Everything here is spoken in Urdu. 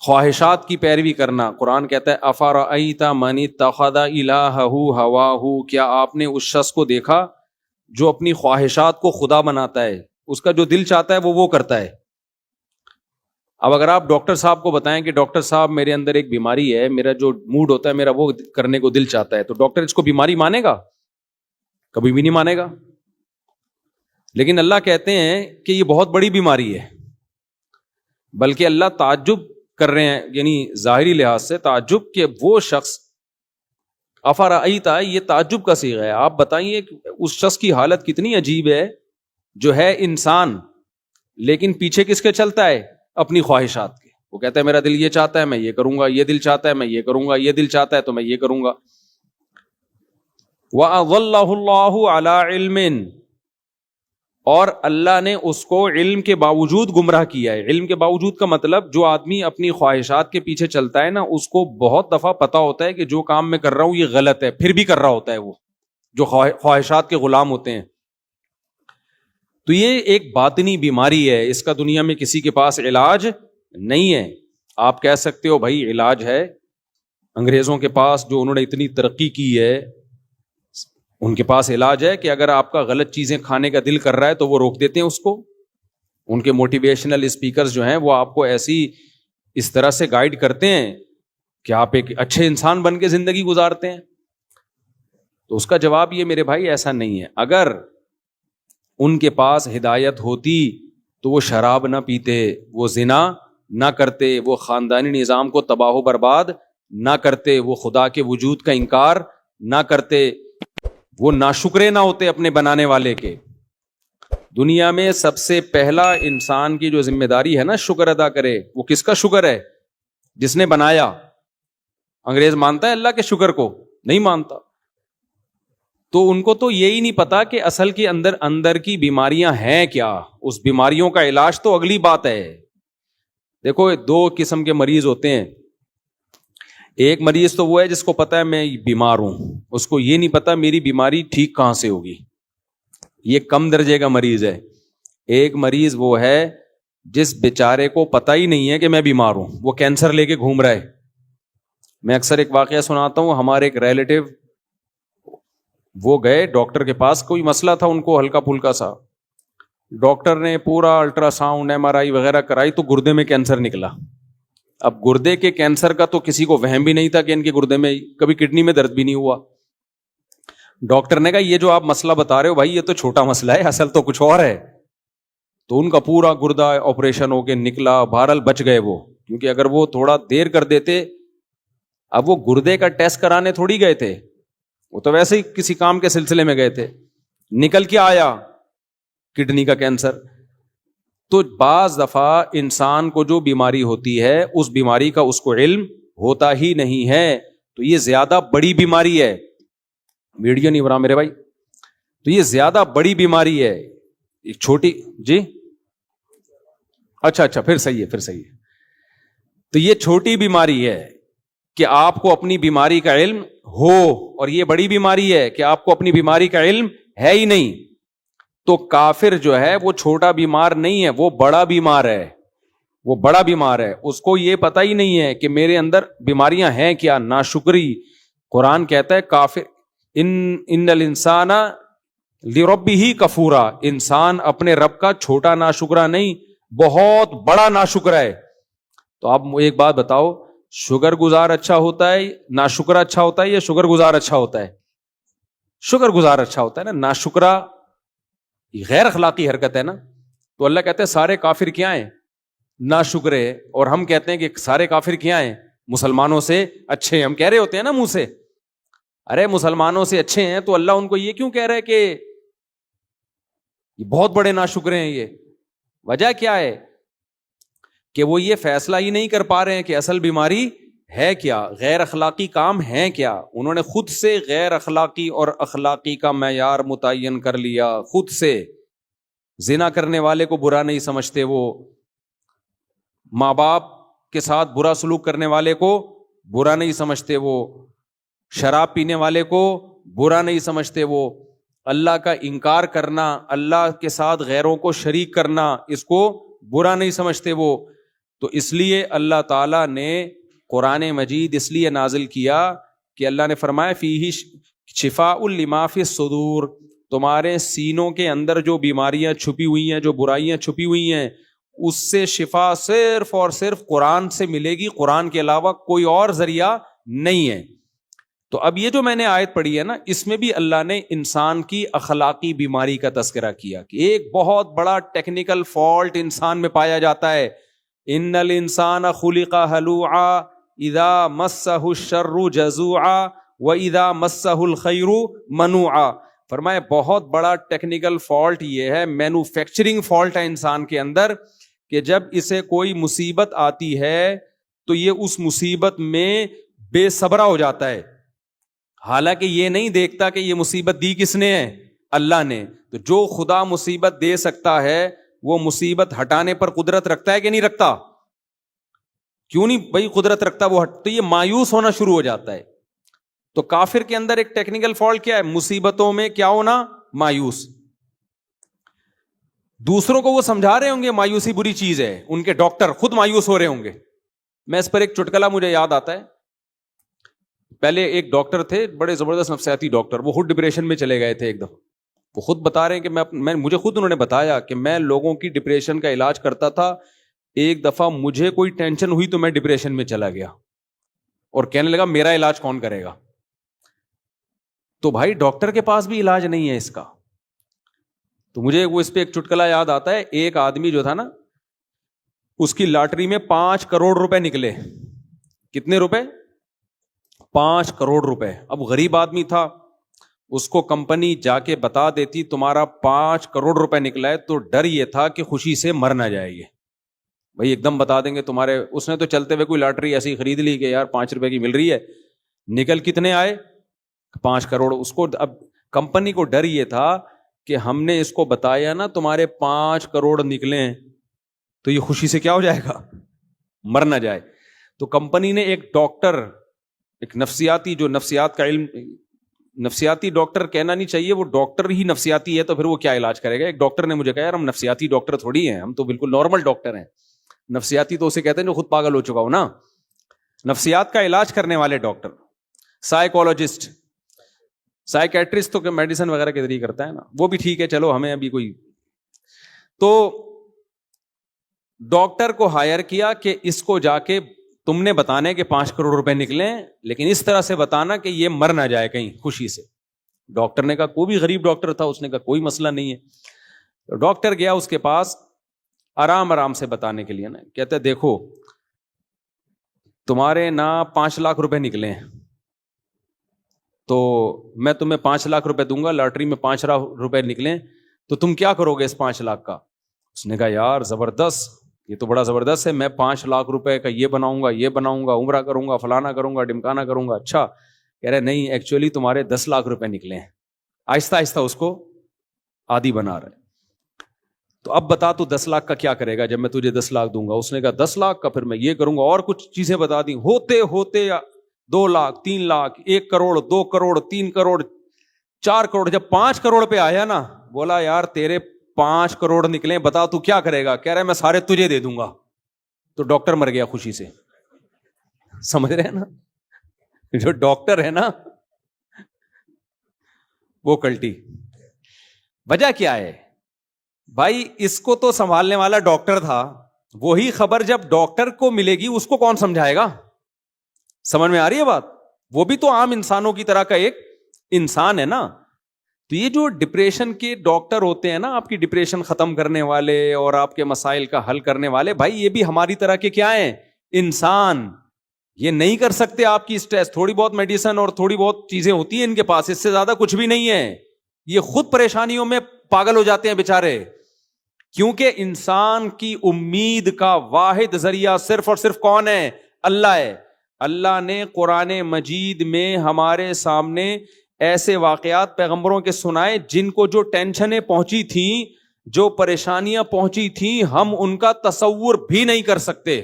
خواہشات کی پیروی کرنا. قرآن کہتا ہے افرأیت من اتخذ الہہ ہواہ، کیا آپ نے اس شخص کو دیکھا جو اپنی خواہشات کو خدا بناتا ہے، اس کا جو دل چاہتا ہے وہ کرتا ہے. اب اگر آپ ڈاکٹر صاحب کو بتائیں کہ ڈاکٹر صاحب میرے اندر ایک بیماری ہے، میرا جو موڈ ہوتا ہے میرا وہ کرنے کو دل چاہتا ہے، تو ڈاکٹر اس کو بیماری مانے گا؟ کبھی بھی نہیں مانے گا. لیکن اللہ کہتے ہیں کہ یہ بہت بڑی بیماری ہے، بلکہ اللہ تعجب کر رہے ہیں، یعنی ظاہری لحاظ سے تعجب کہ وہ شخص افرأیتا، یہ تعجب کا صیغہ ہے. آپ بتائیے کہ اس شخص کی حالت کتنی عجیب ہے جو ہے انسان لیکن پیچھے کس کے چلتا ہے؟ اپنی خواہشات کے. وہ کہتا ہے میرا دل یہ چاہتا ہے میں یہ کروں گا، یہ دل چاہتا ہے میں یہ کروں گا، یہ دل چاہتا ہے تو میں یہ کروں گا. وَأَضَلَّهُ اللَّهُ عَلَىٰ عِلْمٍ، اور اللہ نے اس کو علم کے باوجود گمراہ کیا ہے. علم کے باوجود کا مطلب جو آدمی اپنی خواہشات کے پیچھے چلتا ہے نا، اس کو بہت دفعہ پتا ہوتا ہے کہ جو کام میں کر رہا ہوں یہ غلط ہے، پھر بھی کر رہا ہوتا ہے. وہ جو خواہشات کے غلام ہوتے ہیں. تو یہ ایک باطنی بیماری ہے، اس کا دنیا میں کسی کے پاس علاج نہیں ہے. آپ کہہ سکتے ہو بھائی علاج ہے انگریزوں کے پاس، جو انہوں نے اتنی ترقی کی ہے ان کے پاس علاج ہے کہ اگر آپ کا غلط چیزیں کھانے کا دل کر رہا ہے تو وہ روک دیتے ہیں اس کو. ان کے موٹیویشنل اسپیکرز جو ہیں وہ آپ کو ایسی اس طرح سے گائیڈ کرتے ہیں کہ آپ ایک اچھے انسان بن کے زندگی گزارتے ہیں. تو اس کا جواب یہ میرے بھائی ایسا نہیں ہے. اگر ان کے پاس ہدایت ہوتی تو وہ شراب نہ پیتے، وہ زنا نہ کرتے، وہ خاندانی نظام کو تباہ و برباد نہ کرتے، وہ خدا کے وجود کا انکار نہ کرتے، وہ ناشکرے نہ ہوتے اپنے بنانے والے کے. دنیا میں سب سے پہلا انسان کی جو ذمہ داری ہے نا شکر ادا کرے، وہ کس کا شکر ہے؟ جس نے بنایا. انگریز مانتا ہے اللہ کے شکر کو؟ نہیں مانتا. تو ان کو تو یہی نہیں پتا کہ اصل کے اندر کی بیماریاں ہیں کیا. اس بیماریوں کا علاج تو اگلی بات ہے. دیکھو دو قسم کے مریض ہوتے ہیں. ایک مریض تو وہ ہے جس کو پتا ہے میں بیمار ہوں، اس کو یہ نہیں پتا میری بیماری ٹھیک کہاں سے ہوگی، یہ کم درجے کا مریض ہے. ایک مریض وہ ہے جس بیچارے کو پتا ہی نہیں ہے کہ میں بیمار ہوں، وہ کینسر لے کے گھوم رہا ہے. میں اکثر ایک واقعہ سناتا ہوں. ہمارے ایک ریلیٹیو وہ گئے ڈاکٹر کے پاس، کوئی مسئلہ تھا ان کو ہلکا پھلکا سا. ڈاکٹر نے پورا الٹرا ساؤنڈ ایم آر آئی وغیرہ کرائی تو گردے میں کینسر نکلا. اب گردے کے کینسر کا تو کسی کو وہم بھی نہیں تھا کہ ان کے گردے میں کبھی کڈنی میں درد بھی نہیں ہوا. ڈاکٹر نے کہا یہ جو آپ مسئلہ بتا رہے ہو بھائی یہ تو چھوٹا مسئلہ ہے، اصل تو کچھ اور ہے. تو ان کا پورا گردہ آپریشن ہو کے نکلا. بہرحال بچ گئے وہ، کیونکہ اگر وہ تھوڑا دیر کر دیتے. اب وہ گردے کا ٹیسٹ کرانے تھوڑی گئے تھے، وہ تو ویسے ہی کسی کام کے سلسلے میں گئے تھے. نکل کے آیا کڈنی کا کینسر. تو بعض دفعہ انسان کو جو بیماری ہوتی ہے اس بیماری کا اس کو علم ہوتا ہی نہیں ہے. تو یہ زیادہ بڑی بیماری ہے. ویڈیو نہیں بنا میرے بھائی. تو یہ زیادہ بڑی بیماری ہے. ایک چھوٹی جی اچھا پھر صحیح ہے. تو یہ چھوٹی بیماری ہے کہ آپ کو اپنی بیماری کا علم ہو، اور یہ بڑی بیماری ہے کہ آپ کو اپنی بیماری کا علم ہے ہی نہیں. تو کافر جو ہے وہ چھوٹا بیمار نہیں ہے، وہ بڑا بیمار ہے. وہ بڑا بیمار ہے، اس کو یہ پتہ ہی نہیں ہے کہ میرے اندر بیماریاں ہیں کیا. ناشکری. قرآن کہتا ہے کافر ان الانسان لربہ کفورا، انسان اپنے رب کا چھوٹا ناشکرا نہیں، بہت بڑا ناشکرا ہے. تو آپ ایک بات بتاؤ، شکر گزار اچھا ہوتا ہے، ناشکرا اچھا ہوتا ہے یا شکر گزار اچھا ہوتا ہے؟ شکر گزار اچھا ہوتا ہے نا. ناشکرا غیر اخلاقی حرکت ہے نا. تو اللہ کہتے ہیں سارے کافر کیا ہیں؟ ناشکرے. اور ہم کہتے ہیں کہ سارے کافر کیا ہیں؟ مسلمانوں سے اچھے. ہم کہہ رہے ہوتے ہیں نا منہ سے ارے مسلمانوں سے اچھے ہیں، تو اللہ ان کو یہ کیوں کہہ رہا ہے کہ یہ بہت بڑے ناشکرے ہیں؟ یہ وجہ کیا ہے کہ وہ یہ فیصلہ ہی نہیں کر پا رہے ہیں کہ اصل بیماری ہے کیا، غیر اخلاقی کام ہے کیا. انہوں نے خود سے غیر اخلاقی اور اخلاقی کا معیار متعین کر لیا. خود سے زنا کرنے والے کو برا نہیں سمجھتے، وہ ماں باپ کے ساتھ برا سلوک کرنے والے کو برا نہیں سمجھتے، وہ شراب پینے والے کو برا نہیں سمجھتے، وہ اللہ کا انکار کرنا، اللہ کے ساتھ غیروں کو شریک کرنا، اس کو برا نہیں سمجھتے. وہ تو اس لیے اللہ تعالیٰ نے قرآن مجید اس لیے نازل کیا کہ اللہ نے فرمایا فیہ شفاء لما فی الصدور، تمہارے سینوں کے اندر جو بیماریاں چھپی ہوئی ہیں، جو برائیاں چھپی ہوئی ہیں، اس سے شفا صرف اور صرف قرآن سے ملے گی، قرآن کے علاوہ کوئی اور ذریعہ نہیں ہے۔ تو اب یہ جو میں نے آیت پڑھی ہے نا، اس میں بھی اللہ نے انسان کی اخلاقی بیماری کا تذکرہ کیا کہ ایک بہت بڑا ٹیکنیکل فالٹ انسان میں پایا جاتا ہے، ان الانسان خلق ہلوعا اذا مسہ الشر جزوعا واذا مسہ الخیر منوعا۔ فرمائے بہت بڑا ٹیکنیکل فالٹ یہ ہے، مینوفیکچرنگ فالٹ ہے انسان کے اندر، کہ جب اسے کوئی مصیبت آتی ہے تو یہ اس مصیبت میں بے صبرا ہو جاتا ہے، حالانکہ یہ نہیں دیکھتا کہ یہ مصیبت دی کس نے ہے، اللہ نے۔ تو جو خدا مصیبت دے سکتا ہے وہ مصیبت ہٹانے پر قدرت رکھتا ہے کہ نہیں رکھتا؟ کیوں نہیں بھائی قدرت رکھتا وہ تو یہ مایوس ہونا شروع ہو جاتا ہے۔ تو کافر کے اندر ایک ٹیکنیکل فالٹ کیا ہے؟ مصیبتوں میں کیا ہونا؟ مایوس۔ دوسروں کو وہ سمجھا رہے ہوں گے مایوسی بری چیز ہے، ان کے ڈاکٹر خود مایوس ہو رہے ہوں گے۔ میں اس پر ایک چٹکلا مجھے یاد آتا ہے، پہلے ایک ڈاکٹر تھے بڑے زبردست نفسیاتی ڈاکٹر، وہ خود ڈپریشن میں چلے گئے تھے ایک دفعہ۔ وہ خود بتا رہے ہیں کہ مجھے خود انہوں نے بتایا کہ میں لوگوں کی ڈپریشن کا علاج کرتا تھا، ایک دفعہ مجھے کوئی ٹینشن ہوئی تو میں ڈپریشن میں چلا گیا اور کہنے لگا میرا علاج کون کرے گا؟ تو بھائی ڈاکٹر کے پاس بھی علاج نہیں ہے اس کا۔ تو مجھے وہ اس پہ ایک چٹکلا یاد آتا ہے، ایک آدمی جو تھا نا، اس کی لاٹری میں 5 کروڑ روپے نکلے۔ کتنے روپے؟ 5 کروڑ روپے۔ اب غریب آدمی تھا، اس کو کمپنی جا کے بتا دیتی تمہارا 5 کروڑ روپے نکلا ہے، تو ڈر یہ تھا کہ خوشی سے مر نہ جائے گی، بھائی ایک دم بتا دیں گے تمہارے۔ اس نے تو چلتے ہوئے کوئی لاٹری ایسی خرید لی کہ یار 5 روپے کی مل رہی ہے، نکل کتنے آئے؟ 5 کروڑ۔ اس کو اب کمپنی کو ڈر یہ تھا کہ ہم نے اس کو بتایا نا تمہارے 5 کروڑ نکلے ہیں تو یہ خوشی سے کیا ہو جائے گا؟ مر نہ جائے۔ تو کمپنی نے ایک ڈاکٹر، ایک نفسیاتی، جو نفسیات کا علم، نفسیاتی ڈاکٹر کہنا نہیں چاہیے، وہ ڈاکٹر ہی نفسیاتی ہے تو پھر وہ کیا علاج کرے گا؟ ایک ڈاکٹر نے مجھے کہا یار ہم نفسیاتی ڈاکٹر تھوڑی ہیں، ہم تو بالکل نارمل ڈاکٹر ہیں۔ نفسیاتی تو اسے کہتے ہیں جو خود پاگل ہو چکا ہو نا، نفسیات کا علاج کرنے والے ڈاکٹر، سائیکولوجسٹ، سائیکیٹرسٹ تو میڈیسن وغیرہ کے ذریعے کرتا ہے نا، وہ بھی ٹھیک ہے، چلو ہمیں ابھی کوئی۔ تو ڈاکٹر کو ہائر کیا کہ اس کو جا کے تم نے بتانے کہ 5 کروڑ روپے نکلے، لیکن اس طرح سے بتانا کہ یہ مر نہ جائے کہیں خوشی سے۔ ڈاکٹر نے کہا، کوئی بھی غریب ڈاکٹر تھا، اس نے کہا کوئی مسئلہ نہیں ہے۔ تو ڈاکٹر گیا اس کے پاس آرام آرام سے بتانے کے لیے نا، کہتے دیکھو تمہارے نا 5 لاکھ روپے نکلے ہیں، تو میں تمہیں 5 لاکھ روپے دوں گا، لاٹری میں 5 لاکھ روپے نکلیں تو تم کیا کرو گے اس 5 لاکھ کا؟ اس نے کہا یار زبردست، یہ تو بڑا زبردست ہے، میں 5 لاکھ روپے کا یہ بناؤں گا، یہ بناؤں گا، عمرہ کروں گا، فلانا کروں گا، ڈمکانا کروں گا۔ اچھا، کہہ رہے نہیں ایکچولی تمہارے 10 لاکھ روپے نکلے ہیں۔ آہستہ آہستہ اس کو عادی بنا رہے۔ تو اب بتا تو 10 لاکھ کا کیا کرے گا جب میں تجھے 10 لاکھ دوں گا؟ اس نے کہا 10 لاکھ کا پھر میں یہ کروں گا، اور کچھ چیزیں بتا دی، ہوتے ہوتے 2 لاکھ 3 لاکھ 1 کروڑ 2 کروڑ 3 کروڑ 4 کروڑ، جب 5 کروڑ پہ آیا نا، بولا یار تیرے 5 کروڑ نکلے، بتا تو کیا کرے گا؟ کہہ رہا ہے میں سارے تجھے دے دوں گا۔ تو ڈاکٹر مر گیا خوشی سے۔ سمجھ رہے ہیں نا، جو ڈاکٹر ہے نا وہ کلٹی۔ وجہ کیا ہے بھائی؟ اس کو تو سنبھالنے والا ڈاکٹر تھا، وہی خبر جب ڈاکٹر کو ملے گی اس کو کون سمجھائے گا؟ سمجھ میں آ رہی ہے بات؟ وہ بھی تو عام انسانوں کی طرح کا ایک انسان ہے نا۔ تو یہ جو ڈپریشن کے ڈاکٹر ہوتے ہیں نا، آپ کی ڈپریشن ختم کرنے والے اور آپ کے مسائل کا حل کرنے والے، بھائی یہ بھی ہماری طرح کے کیا ہیں؟ انسان۔ یہ نہیں کر سکتے آپ کی اسٹریس، تھوڑی بہت میڈیسن اور تھوڑی بہت چیزیں ہوتی ہیں ان کے پاس، اس سے زیادہ کچھ بھی نہیں ہے۔ یہ خود پریشانیوں میں پاگل ہو جاتے ہیں بیچارے، کیونکہ انسان کی امید کا واحد ذریعہ صرف اور صرف کون ہے؟ اللہ ہے۔ اللہ نے قرآن مجید میں ہمارے سامنے ایسے واقعات پیغمبروں کے سنائے جن کو جو ٹینشنیں پہنچی تھیں، جو پریشانیاں پہنچی تھیں، ہم ان کا تصور بھی نہیں کر سکتے۔